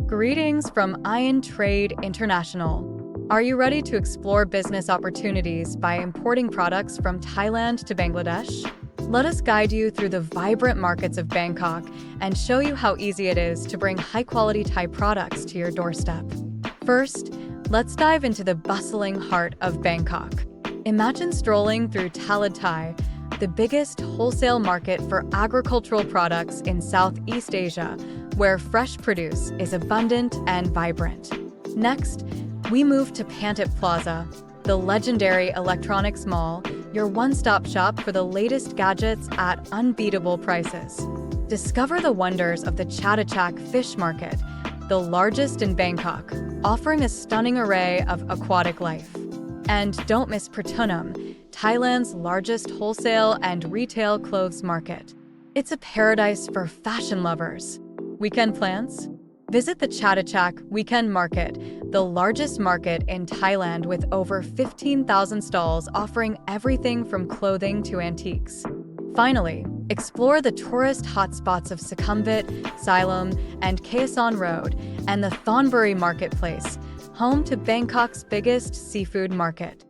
Greetings from Iron Trade International. Are you ready to explore business opportunities by importing products from Thailand to Bangladesh? Let us guide you through the vibrant markets of Bangkok and show you how easy it is to bring high-quality Thai products to your doorstep. First, let's dive into the bustling heart of Bangkok. Imagine strolling through Thailand, Thai, the biggest wholesale market for agricultural products in Southeast Asia, where fresh produce is abundant and vibrant. Next, we move to Pantip Plaza, the legendary electronics mall, your one-stop shop for the latest gadgets at unbeatable prices. Discover the wonders of the Chatuchak Fish Market, the largest in Bangkok, offering a stunning array of aquatic life. And don't miss Pratunam, Thailand's largest wholesale and retail clothes market. It's a paradise for fashion lovers. Weekend plans? Visit the Chatuchak Weekend Market, the largest market in Thailand with over 15,000 stalls offering everything from clothing to antiques. Finally, explore the tourist hotspots of Sukhumvit, Siloam, and Kaesan Road, and the Thonburi Marketplace, home to Bangkok's biggest seafood market.